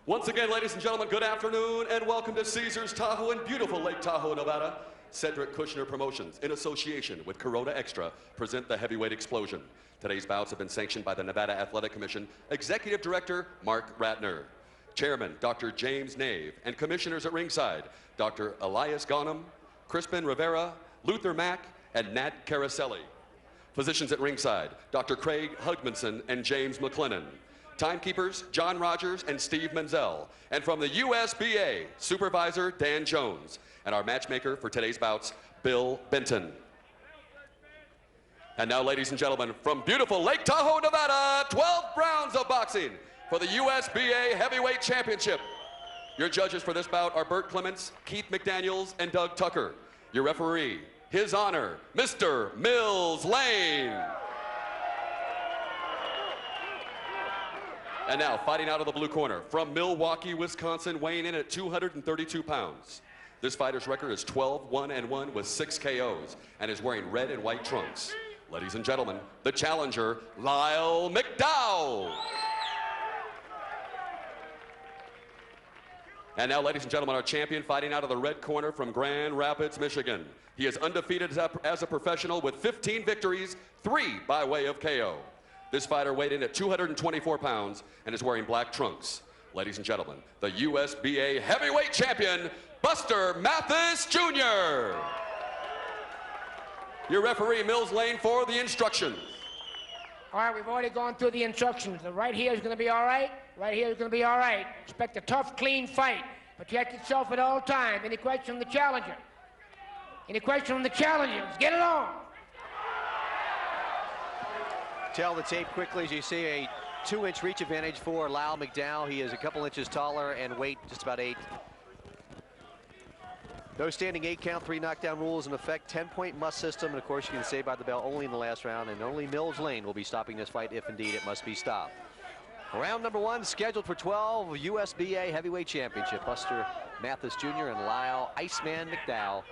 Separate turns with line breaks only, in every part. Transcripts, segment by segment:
Once again, ladies and gentlemen, good afternoon and welcome to Caesars Tahoe in beautiful Lake Tahoe, Nevada. Cedric Kushner Promotions, in association with Corona Extra, present the Heavyweight Explosion. Today's bouts have been sanctioned by the Nevada Athletic Commission, Executive Director Mark Ratner, Chairman Dr. James Nave, and Commissioners at ringside, Dr. Elias Ghanem, Crispin Rivera, Luther Mack, and Nat Caroselli. Physicians at ringside, Dr. Craig Hugmanson and James McLennan. Timekeepers, John Rogers and Steve Menzel. And from the USBA, Supervisor Dan Jones. And our matchmaker for today's bouts, Bill Benton. And now, ladies and gentlemen, from beautiful Lake Tahoe, Nevada, 12 rounds of boxing for the USBA Heavyweight Championship. Your judges for this bout are Bert Clements, Keith McDaniels, and Doug Tucker. Your referee, His Honor, Mr. Mills Lane. And now, fighting out of the blue corner, from Milwaukee, Wisconsin, weighing in at 232 pounds. This fighter's record is 12-1-1 with 6 KOs, and is wearing red and white trunks. Ladies and gentlemen, the challenger, Lyle McDowell. And now, ladies and gentlemen, our champion fighting out of the red corner from Grand Rapids, Michigan. He is undefeated as a professional with 15 victories, 3 by way of KO. This fighter weighed in at 224 pounds and is wearing black trunks. Ladies and gentlemen, the USBA Heavyweight Champion, Buster Mathis Jr. Your referee, Mills Lane, for the instructions.
All right, we've already gone through the instructions. The right here is going to be all right. Right here is going to be all right. Expect a tough, clean fight. Protect yourself at all times. Any question from the challenger? Any question from the challenger? Let's get it on.
Tell the tape quickly as you see a 2-inch reach advantage for Lyle McDowell. He is a couple inches taller and weight just about 8. No standing 8 count, 3 knockdown rules in effect, 10-point must system, and of course you can say by the bell only in the last round, and only Mills Lane will be stopping this fight if indeed it must be stopped. Round number 1 scheduled for 12 USBA Heavyweight Championship. Buster Mathis Jr. and Lyle Iceman McDowell,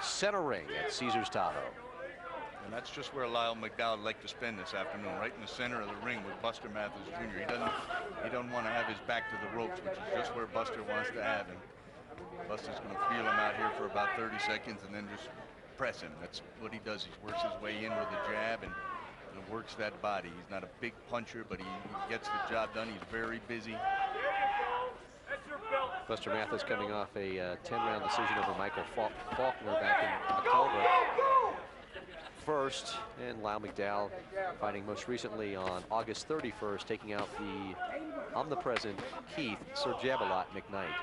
center ring at Caesars Tahoe.
And that's just where Lyle McDowell would like to spend this afternoon, right in the center of the ring with Buster Mathis Jr. He doesn't want to have his back to the ropes, which is just where Buster wants to have him. Buster's going to feel him out here for about 30 seconds and then just press him. That's what he does. He works his way in with a jab and works that body. He's not a big puncher, but he gets the job done. He's very busy.
Buster Mathis coming off a 10-round decision over Michael Faulkner back in October 1st, and Lyle McDowell fighting most recently on August 31st, taking out the omnipresent Keith Sir Jabalot McKnight.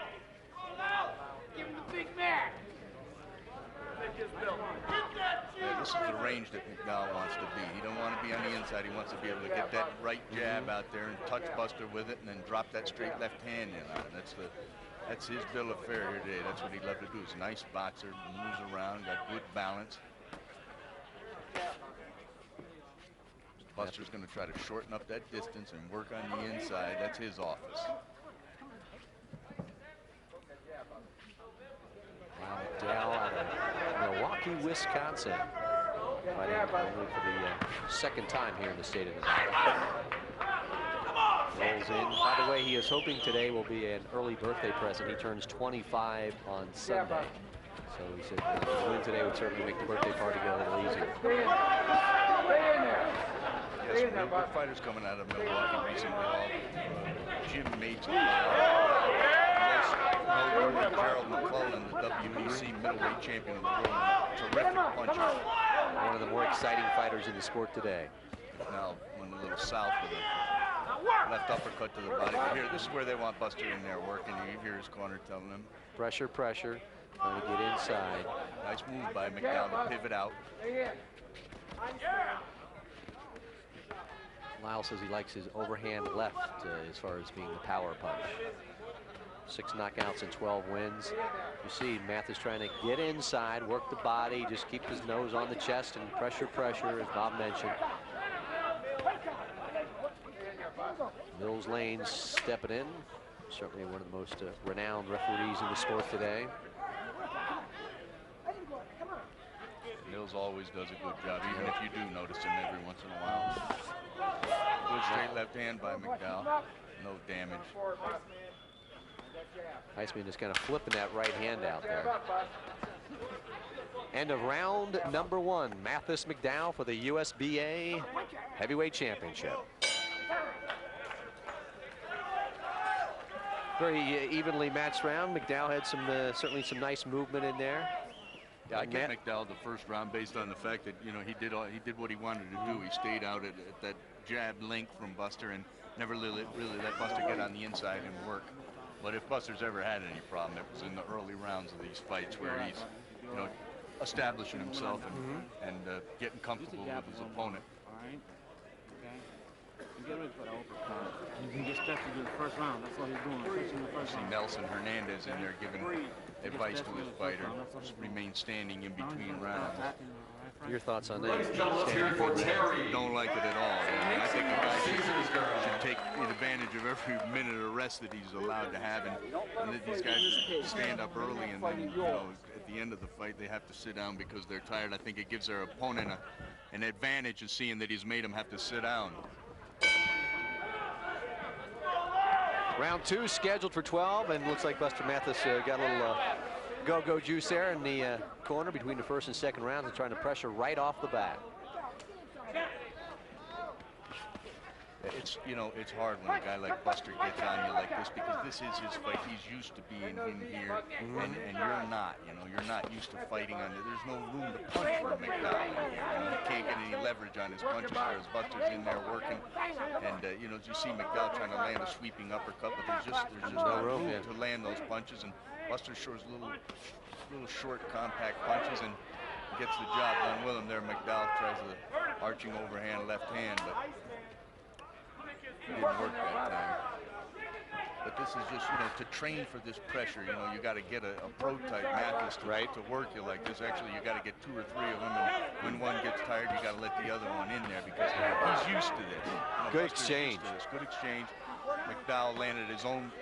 Yeah, this is the range that McDowell wants to be. He don't want to be on the inside. He wants to be able to get that right jab out there and touch Buster with it, and then drop that straight left hand in on it. That's his bill of fare here today. That's what he'd love to do. He's a nice boxer, moves around, got good balance. Buster's going to try to shorten up that distance and work on the inside. That's his office.
McDowell out of Milwaukee, Wisconsin, fighting only for the second time here in the state of Nevada. Rolls in. By the way, he is hoping today will be an early birthday present. He turns 25 on Sunday. So he said the win today would certainly make the birthday party go a little easier.
Yes, real good fighters coming out of Milwaukee recently. Jim Mates, Gerald McClellan, the WBC middleweight champion of the world. Terrific puncher.
One of the more exciting fighters in the sport today.
Now went a little south with a left uppercut to the body. But here, this is where they want Buster in there working. You hear his corner telling him.
Pressure, pressure. Trying to get inside.
Nice move by McDowell to pivot out.
Lyle says he likes his overhand left as far as being the power punch. 6 knockouts and 12 wins. You see Mathis trying to get inside, work the body, just keep his nose on the chest and pressure, pressure, as Bob mentioned. Mills Lane stepping in. Certainly one of the most renowned referees in the sport today.
Mills always does a good job, even if you do notice him every once in a while. Good straight left hand by McDowell. No damage.
Heisman just kind of flipping that right hand out there. End of round number 1. Mathis McDowell for the USBA Heavyweight Championship. Very evenly matched round. McDowell had some certainly some nice movement in there.
Yeah, I give McDowell the first round based on the fact that, you know, he did what he wanted to do. He stayed out at that jab length from Buster and never really let Buster get on the inside and work. But if Buster's ever had any problem, it was in the early rounds of these fights where he's, you know, establishing himself and getting comfortable with his opponent.
All right. Okay. You get ready for the uppercut. You can get stuck to the first round. That's what he's doing. Especially in the first
See
round.
Nelson Hernandez in there giving advice to his fighter. Just remain standing in between rounds.
Your thoughts on that?
Don't like it at all. I mean, I think the guy should take advantage of every minute of rest that he's allowed to have, and that these guys stand up early, and then, you know, at the end of the fight they have to sit down because they're tired. I think it gives their opponent an advantage of seeing that he's made them have to sit down.
Round 2 scheduled for 12, and looks like Buster Mathis got a little go-go juice there in the corner between the first and second rounds and trying to pressure right off the bat.
It's, you know, it's hard when a guy like Buster gets on you like this because this is his fight. He's used to being in here, and you're not. You know, you're not used to fighting on it. There's no room to punch for McDowell. You know, he can't get any leverage on his punches, whereas Buster's in there working. And you know, you see McDowell trying to land a sweeping uppercut, but there's just no room to land those punches. And Buster shows little short, compact punches and gets the job done with him there. McDowell tries the arching overhand left hand, but didn't work that time. But this is just, you know, to train for this pressure, you know, you got to get a pro-type Mathis to work you like this. Actually, you got to get 2 or 3 of them, and when one gets tired, you got to let the other one in there because he's used to this. You know,
good
Buster's
exchange.
used to this. Good exchange. McDowell landed his own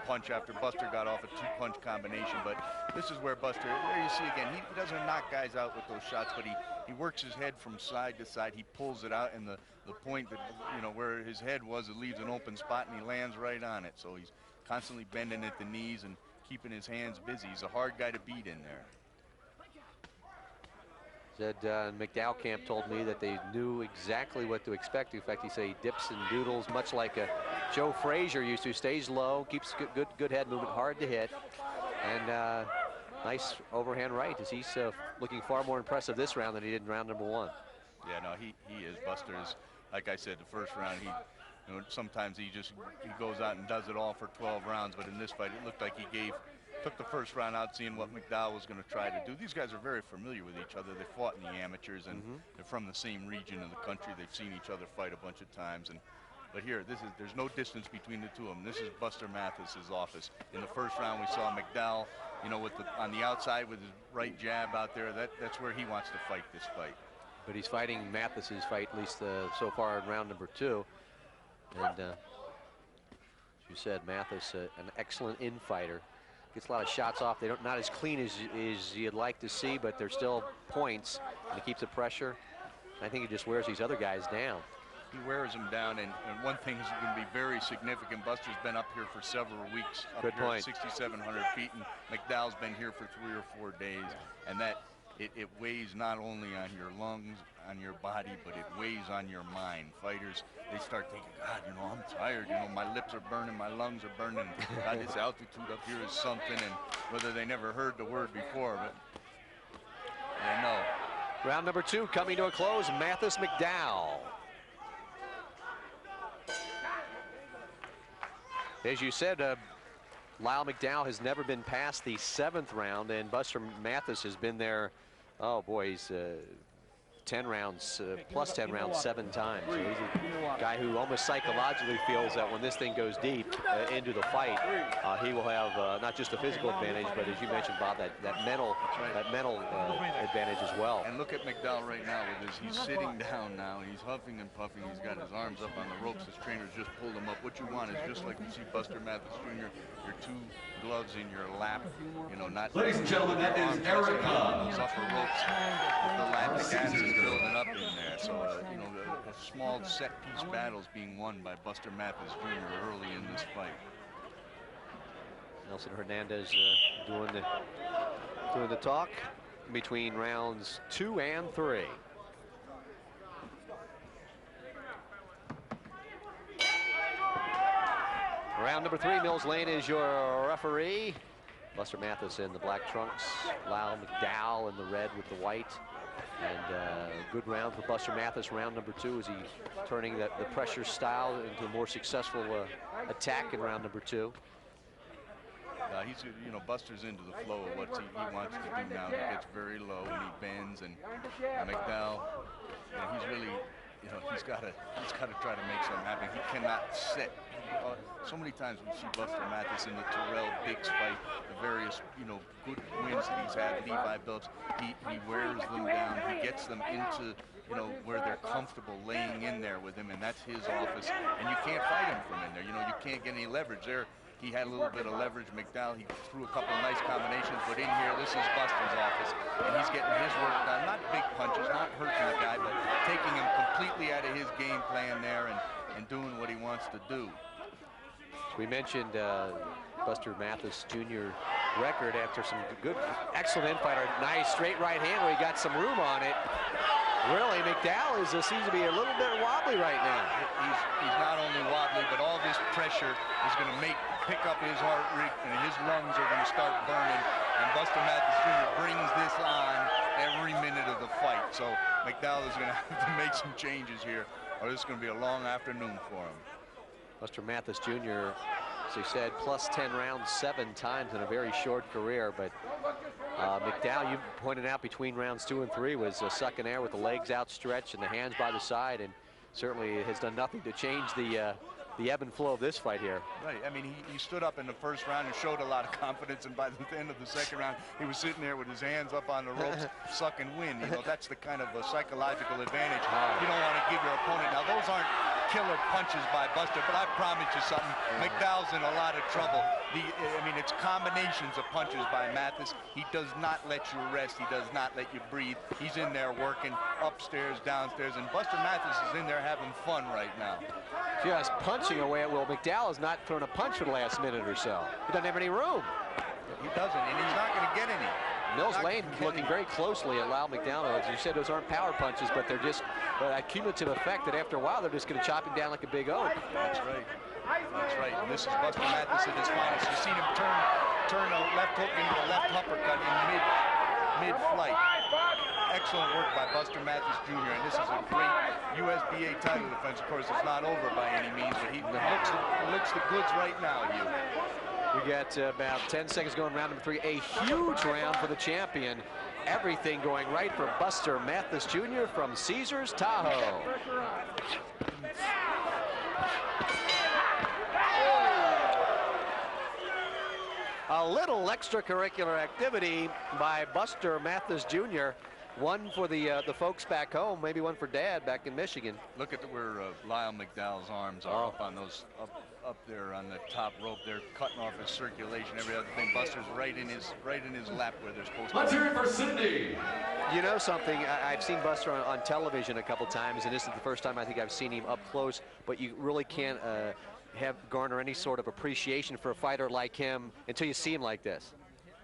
punch after Buster got off a 2-punch combination, but this is where Buster, there you see again, he doesn't knock guys out with those shots, but he works his head from side to side. He pulls it out, and the point that, you know, where his head was, it leaves an open spot, and he lands right on it. So he's constantly bending at the knees and keeping his hands busy. He's a hard guy to beat in there.
Said McDowell camp told me that they knew exactly what to expect. In fact, he said he dips and doodles much like Joe Frazier used to. Stays low, keeps good head movement, hard to hit, and nice overhand right as he's looking far more impressive this round than he did in round number 1.
Yeah, no, he is. Buster is, like I said, the first round, you know, sometimes he goes out and does it all for 12 rounds, but in this fight it looked like he took the first round out seeing what McDowell was going to try to do. These guys are very familiar with each other. They fought in the amateurs, and they're from the same region of the country. They've seen each other fight a bunch of times, but here, there's no distance between the two of them. This is Buster Mathis's office. In the first round, we saw McDowell, you know, on the outside with his right jab out there. That's where he wants to fight this fight.
But he's fighting Mathis's fight, at least so far in round number 2. And as you said, Mathis, an excellent in-fighter. Gets a lot of shots off. They're not as clean as you'd like to see, but they're still points, and he keeps the pressure. I think he just wears these other guys down.
He wears them down, and one thing is going to be very significant. Buster's been up here for several weeks, up
Good
here
point.
at 6,700 feet, and McDowell's been here for 3 or 4 days, and that it weighs not only on your lungs, on your body, but it weighs on your mind. Fighters, they start thinking, God, you know, I'm tired, you know, my lips are burning, my lungs are burning, God, this altitude up here is something, and whether they never heard the word before, but they know.
Round number 2 coming to a close. Mathis McDowell. As you said, Lyle McDowell has never been past the 7th round, and Buster Mathis has been there, oh boy, he's 10 rounds, plus 10 rounds 7 times. So he's a guy who almost psychologically feels that when this thing goes deep into the fight, he will have not just a physical advantage, but as you mentioned, Bob, that mental advantage as well.
And look at McDowell right now with this. He's sitting down now. He's huffing and puffing. He's got his arms up on the ropes. His trainers just pulled him up. What you want is just like you see Buster Mathis Jr., your 2 gloves in your lap. You know, not.
Ladies and gentlemen, that is Erica.
Those upper ropes with the lat, the gas is building up in there. So, you know, a small set-piece battles being won by Buster Mathis Jr. early in this fight.
Nelson Hernandez doing the talk between rounds 2 and 3. Round number 3, Mills Lane is your referee. Buster Mathis in the black trunks, Lyle McDowell in the red with the white. And good round for Buster Mathis. Round number 2 is he turning the pressure style into a more successful attack in round number 2.
He's, Buster's into the flow of what he wants to do now. He gets very low and he bends, and McDowell, he's really, he's got to try to make something happen. He cannot sit. So many times we see Buster Mathis in the Terrell Biggs fight, the various, good wins that he's had, Levi belts. He wears them down. He gets them into, where they're comfortable laying in there with him, and that's his office. And you can't fight him from in there. You can't get any leverage there. He had a little bit of leverage. McDowell, he threw a couple of nice combinations, but in here, this is Buster's office, and he's getting his work done. Not big punches, not hurting the guy, but taking him completely out of his game plan there and doing what he wants to do.
We mentioned Buster Mathis Jr. record after some good, excellent infighter. Nice straight right hand where he got some room on it. Really, McDowell seems to be a little bit wobbly right now.
He's not only wobbly, but all this pressure is going to pick up his heart rate, and his lungs are going to start burning. And Buster Mathis Jr. brings this on every minute of the fight. So McDowell is going to have to make some changes here, or this is going to be a long afternoon for him.
Buster Mathis Jr., as he said, plus 10 rounds 7 times in a very short career. But McDowell, you pointed out between rounds 2 and 3, was sucking air with the legs outstretched and the hands by the side, and certainly has done nothing to change the ebb and flow of this fight here.
Right. I mean, he stood up in the first round and showed a lot of confidence, and by the end of the second round, he was sitting there with his hands up on the ropes, sucking wind. That's the kind of a psychological advantage you don't want to give your opponent. Now, those aren't killer punches by Buster, but I promise you something, McDowell's in a lot of trouble. It's combinations of punches by Mathis. He does not let you rest. He does not let you breathe. He's in there working upstairs, downstairs, and Buster Mathis is in there having fun right now.
Just punching away at will. McDowell has not thrown a punch for the last minute or so. He doesn't have any room.
He doesn't, and he's not going to get any.
Mills Lane looking very closely at Lyle McDowell. As you said, those aren't power punches, but they're just a cumulative effect that after a while, they're just going to chop him down like a big oak.
That's right. That's right. And this is Buster Mathis at his finest. You've seen him turn a left hook into a left uppercut in mid-flight. Excellent work by Buster Mathis Jr. And this is a great USBA title defense. Of course, it's not over by any means, but he looks the goods right now, Hugh.
We got about 10 seconds going round number 3. A huge round for the champion. Everything going right for Buster Mathis Jr. from Caesars Tahoe. A little extracurricular activity by Buster Mathis Jr. One for the folks back home, maybe one for Dad back in Michigan.
Look at where Lyle McDowell's arms are up on those up there on the top rope. They're cutting off his circulation, every other thing. Buster's right in his lap where they're supposed to.
Let's hear it for Sydney.
You know something? I've seen Buster on television a couple times, and this is the first time I think I've seen him up close. But you really can't garner any sort of appreciation for a fighter like him until you see him like this.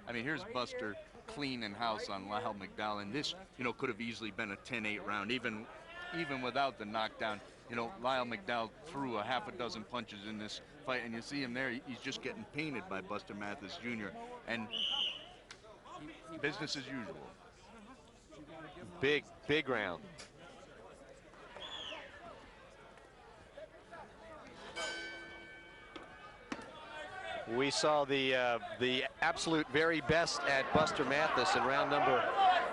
I mean, here's Buster cleaning house on Lyle McDowell, and this, could have easily been a 10-8 round, even without the knockdown. Lyle McDowell threw a half a dozen punches in this fight, and you see him there, he's just getting painted by Buster Mathis Jr. And business as usual.
Big round. We saw the absolute very best at Buster Mathis in round number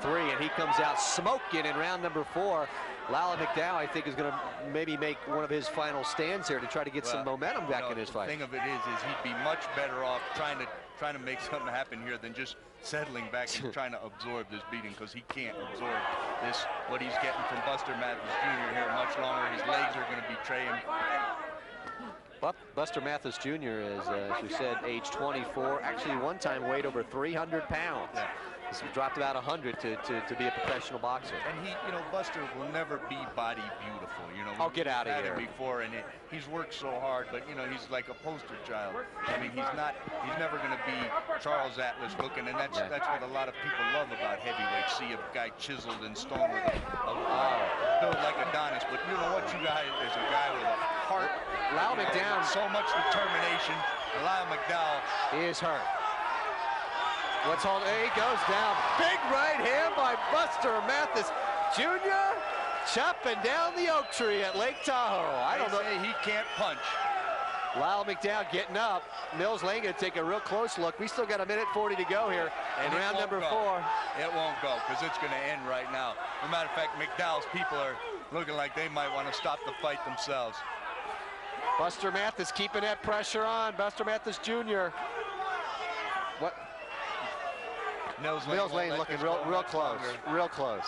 3, and he comes out smoking in round number 4. Lyle McDowell, I think, is going to maybe make one of his final stands here to try to get some momentum back in his fight.
The thing of it is he'd be much better off trying to make something happen here than just settling back and trying to absorb this beating, because he can't absorb what he's getting from Buster Mathis Jr. here much longer. His legs are going to betray him.
Buster Mathis Jr. is, as we said, age 24. Actually, one time weighed over 300 pounds.
Yeah.
Mathis dropped about 100 to be a professional boxer.
And he, you know, Buster will never be body beautiful. You know,
I'll get out of
we've had
here.
him before, and he's worked so hard, but you know, he's like a poster child. I mean, he's never going to be Charles Atlas looking, and that's what a lot of people love about heavyweights. See a guy chiseled in stone with a build like Adonis, but you know what you got is a guy with a heart.
Lyle McDowell,
so much determination. Lyle McDowell
is hurt. Let's hold. He goes down. Big right hand by Buster Mathis Jr. chopping down the oak tree at Lake Tahoe. I don't know.
He can't punch.
Lyle McDowell getting up. Mills Lane going to take a real close look. We still got a minute 40 to go here in round number 4.
It won't go because it's going to end right now. As a matter of fact, McDowell's people are looking like they might want to stop the fight themselves.
Buster Mathis keeping that pressure on. Buster Mathis Jr. What?
Mills
Lane looking real close. Real close.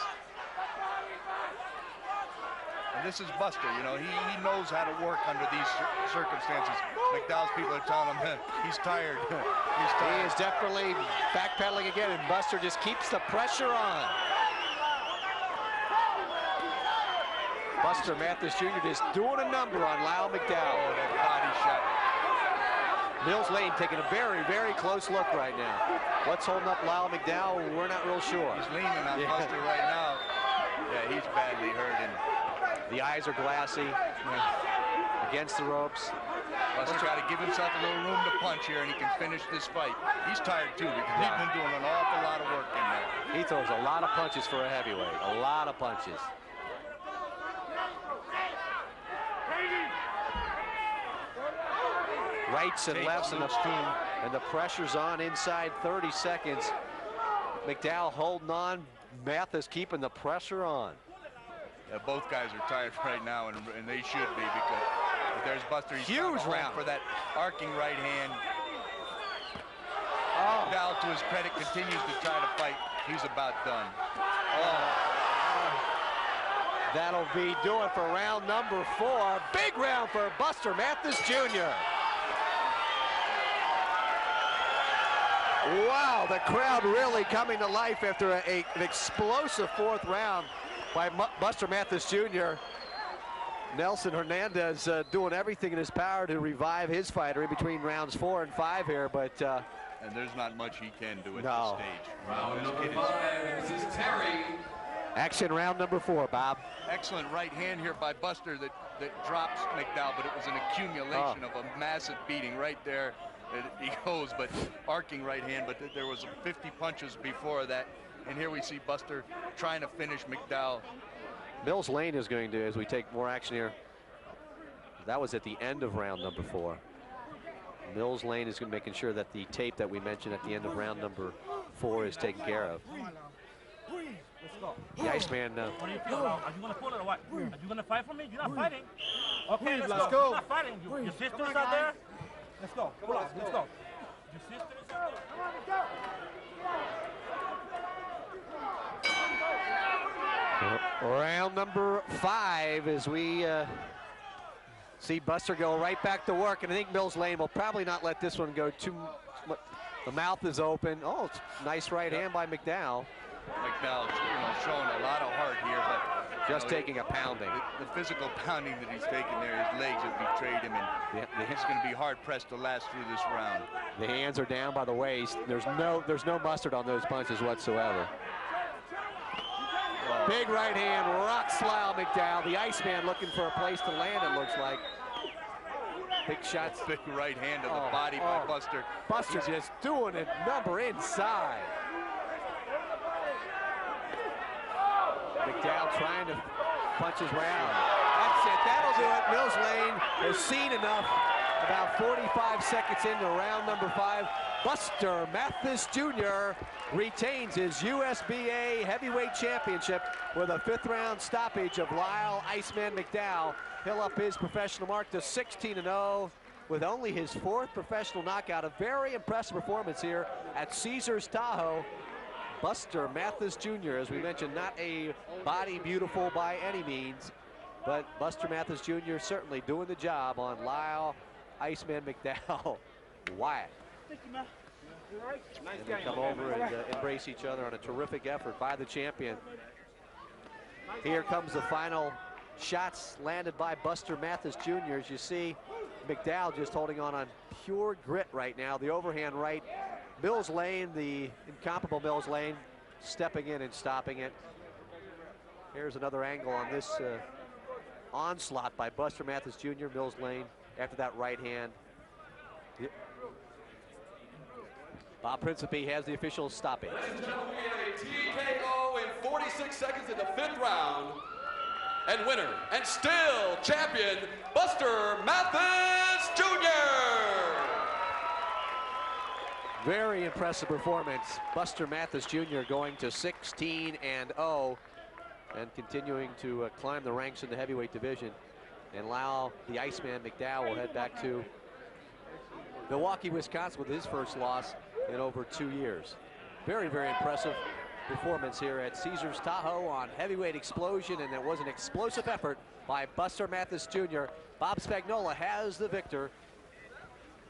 And this is Buster, you know, he knows how to work under these circumstances. McDowell's people are telling him he's tired. He's tired.
He is definitely backpedaling again, and Buster just keeps the pressure on. Buster Mathis Jr. just doing a number on Lyle McDowell.
Oh, that body shot.
Mills Lane taking a very, very close look right now. What's holding up Lyle McDowell? We're not real sure.
He's leaning on Buster right now. Yeah, he's badly hurt. And
the eyes are glassy against the ropes.
Buster's got to give himself a little room to punch here, and he can finish this fight. He's tired too because he's been doing an awful lot of work in there.
He throws a lot of punches for a heavyweight. A lot of punches. Rights and lefts and the pressure's on inside 30 seconds. McDowell holding on. Mathis keeping the pressure on.
Yeah, both guys are tired right now, and they should be because there's Buster. He's
huge round
for that arcing right hand. McDowell, to his credit, continues to try to fight. He's about done.
That'll be doing for round number 4. Big round for Buster Mathis Jr. Wow, the crowd really coming to life after an explosive 4th round by Buster Mathis Jr. Nelson Hernandez doing everything in his power to revive his fighter in between rounds 4 and 5 here, but
and there's not much he can do at
no.
this stage.
Round number 5, this is Terry.
Action round number 4, Bob.
Excellent right hand here by Buster that drops McDowell, but it was an accumulation of a massive beating right there. He goes, but arcing right hand, but there was 50 punches before that. And here we see Buster trying to finish McDowell.
Mills Lane is going to, as we take more action here, that was at the end of round number 4. Mills Lane is going to making sure that the tape that we mentioned at the end of round number 4 is taken care of. The Iceman.
What do you feel? Are you going to pull it or what? Are you going to fight for me? You're not fighting. Okay, let's go. You're not fighting. Your sister's out there? Let's go. Come on, let's go. Your sister's out
there? Round number 5 as we see Buster go right back to work, and I think Mills Lane will probably not let this one go too much. The mouth is open. Oh, it's nice right hand by McDowell.
McDowell's, showing a lot of heart here, but
just taking a pounding.
The physical pounding that he's taken there, his legs have betrayed him, and he's going to be hard pressed to last through this round.
The hands are down by the waist. There's no mustard on those punches whatsoever. Big right hand rocks Lyle McDowell. The Iceman looking for a place to land, it looks like. Big shots.
Big right hand to the body by Buster.
Buster just doing a number inside. McDowell trying to punch his round. That's it. That'll do it. Mills Lane has seen enough. About 45 seconds into round number 5. Buster Mathis Jr. retains his USBA heavyweight championship with a 5th round stoppage of Lyle Iceman McDowell. He'll up his professional mark to 16-0 with only his 4th professional knockout. A very impressive performance here at Caesars Tahoe. Buster Mathis Jr., as we mentioned, not a body beautiful by any means, but Buster Mathis Jr. certainly doing the job on Lyle Iceman McDowell. Wyatt.
Thank you, man.
And they come over and embrace each other on a terrific effort by the champion. Here comes the final shots landed by Buster Mathis Jr. As you see, McDowell just holding on pure grit right now. The overhand right. Mills Lane, the incomparable Mills Lane, stepping in and stopping it. Here's another angle on this onslaught by Buster Mathis Jr. Mills Lane after that right hand. Bob Principe has the official stoppage.
Ladies and gentlemen, we have a TKO in 46 seconds in the 5th round. And winner, and still champion, Buster Mathis Jr.
Very impressive performance. Buster Mathis Jr. going to 16-0 and continuing to climb the ranks in the heavyweight division. And Lyle, the Iceman McDowell, will head back to Milwaukee, Wisconsin with his first loss in over 2 years. Very, very impressive performance here at Caesars Tahoe on Heavyweight Explosion, and it was an explosive effort by Buster Mathis Jr. Bob Spagnola has the victor.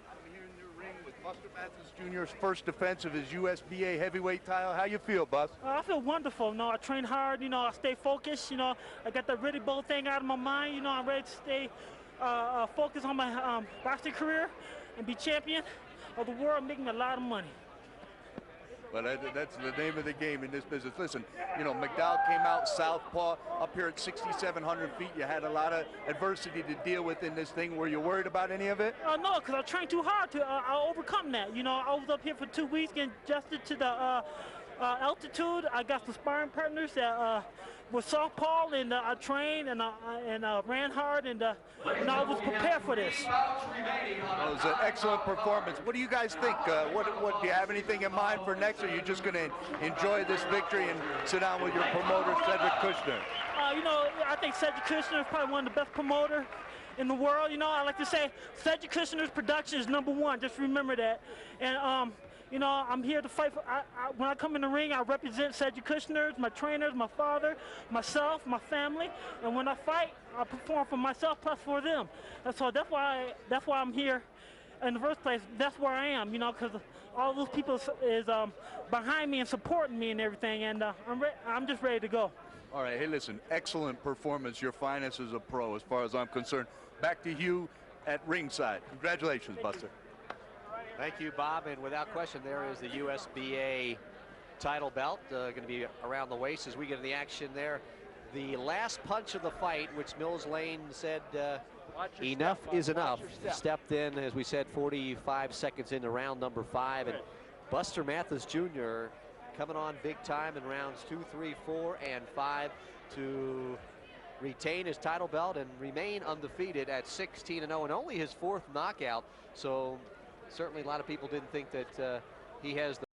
I'm here in the ring with Buster Mathis Jr.'s first defense of his USBA heavyweight title. How you feel, Bus?
I feel wonderful. You know, I train hard. You know, I stay focused. You know, I got that Riddick Bowe thing out of my mind. You know, I'm ready to stay focused on my boxing career and be champion of the world, making a lot of money.
Well, that's the name of the game in this business. Listen, you know, McDowell came out southpaw up here at 6,700 feet. You had a lot of adversity to deal with in this thing. Were you worried about any of it?
No, because I trained too hard to overcome that. You know, I was up here for 2 weeks, getting adjusted to the altitude. I got some sparring partners that were southpaw, and I trained and ran hard, and I was prepared for this.
It was an excellent performance. What do you guys think? What do you have anything in mind for next, or are you just going to enjoy this victory and sit down with your promoter, Cedric Kushner?
You know, I think Cedric Kushner is probably one of the best promoters in the world. You know, I like to say Cedric Kushner's production is #1. Just remember that. And you know, I'm here to fight. When I come in the ring, I represent Cedric Kushner, my trainers, my father, myself, my family. And when I fight, I perform for myself plus for them. And so that's why I'm here in the first place. That's where I am, you know, because all those people is behind me and supporting me and everything. And I'm just ready to go.
All right, hey, listen, excellent performance. Your finest as a pro, as far as I'm concerned. Back to you at ringside. Congratulations, Buster.
Thank you, Bob, and without question, there is the USBA title belt going to be around the waist as we get in the action there. The last punch of the fight, which Mills Lane said enough is enough, stepped in, as we said, 45 seconds into round number 5, and Buster Mathis Jr. coming on big time in rounds 2, 3, 4, and 5 to retain his title belt and remain undefeated at 16-0, and only his 4th knockout. So certainly a lot of people didn't think that he has the